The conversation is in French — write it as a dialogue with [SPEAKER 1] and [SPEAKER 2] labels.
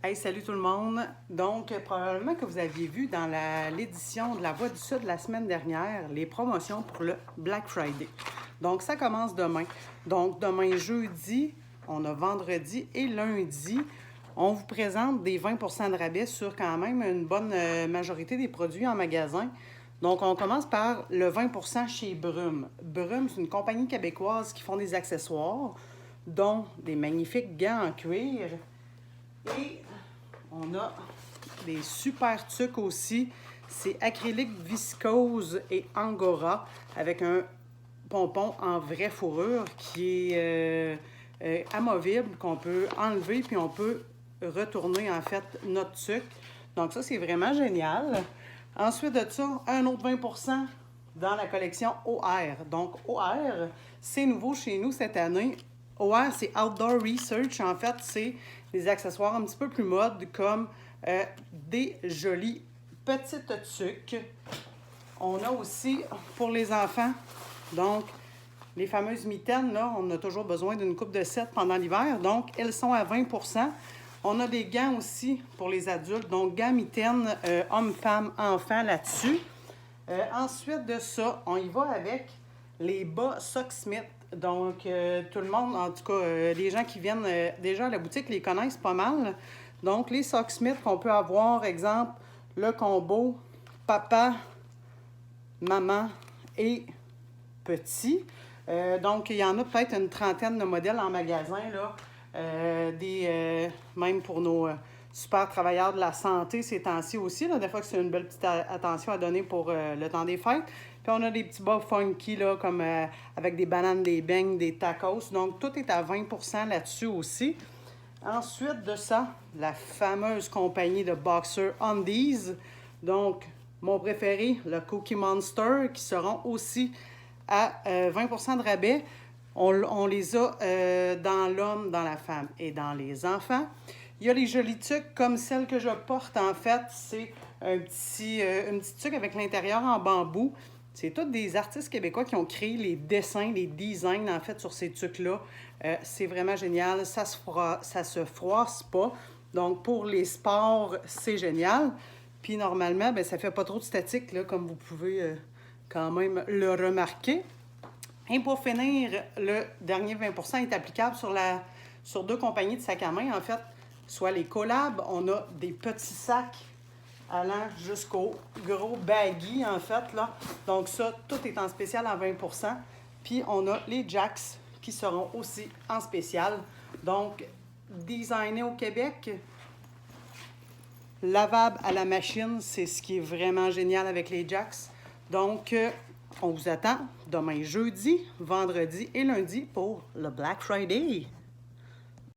[SPEAKER 1] Hey, salut tout le monde! Donc, probablement que vous aviez vu dans l'édition de La Voix du Sud la semaine dernière, les promotions pour le Black Friday. Donc, ça commence demain. Donc, demain jeudi, on a vendredi et lundi, on vous présente des 20 de rabais sur quand même une bonne majorité des produits en magasin. Donc, on commence par le 20 chez Brume. Brume, c'est une compagnie québécoise qui font des accessoires, dont des magnifiques gants en cuir. Et on a des super trucs aussi. C'est acrylique viscose et angora avec un pompon en vraie fourrure qui est amovible, qu'on peut enlever puis on peut retourner en fait notre tuque. Donc ça, c'est vraiment génial. Ensuite de ça, un autre 20 dans la collection OR. Donc OR, c'est nouveau chez nous cette année. OR, c'est Outdoor Research. En fait, c'est des accessoires un petit peu plus mode comme des jolies petites tuques. On a aussi pour les enfants, donc les fameuses mitaines, là, on a toujours besoin d'une coupe de 7 pendant l'hiver. Donc, elles sont à 20 On a des gants aussi pour les adultes, donc gants, mitaines, hommes, femmes, enfants là-dessus. Ensuite de ça, on y va avec les bas Socksmith. Donc, tout le monde, en tout cas, les gens qui viennent déjà à la boutique les connaissent pas mal. Donc, les Socksmith qu'on peut avoir, exemple, le combo papa, maman et petit. Donc, il y en a peut-être une trentaine de modèles en magasin, là. Même pour nos super travailleurs de la santé ces temps-ci aussi. Là, des fois que c'est une belle petite attention à donner pour le temps des fêtes. Puis on a des petits bas funky, là, comme avec des bananes, des beignes, des tacos. Donc, tout est à 20 là-dessus aussi. Ensuite de ça, la fameuse compagnie de Boxer Undies. Donc, mon préféré, le Cookie Monster, qui seront aussi à 20 de rabais. On les a dans l'homme, dans la femme et dans les enfants. Il y a les jolies tuques comme celle que je porte, en fait. C'est une petite tuque avec l'intérieur en bambou. C'est tous des artistes québécois qui ont créé les dessins, les designs, en fait, sur ces tuques-là. C'est vraiment génial. Ça se froisse pas. Donc, pour les sports, c'est génial. Puis, normalement, ben, ça ne fait pas trop de statique, là, comme vous pouvez quand même le remarquer. Et pour finir, le dernier 20 est applicable sur deux compagnies de sacs à main, en fait, soit les collabs, on a des petits sacs allant jusqu'au gros baggy, en fait, là. Donc ça, tout est en spécial à 20 Puis on a les Jacks qui seront aussi en spécial. Donc, designés au Québec, lavable à la machine, c'est ce qui est vraiment génial avec les Jacks. Donc, on vous attend demain jeudi, vendredi et lundi pour le Black Friday.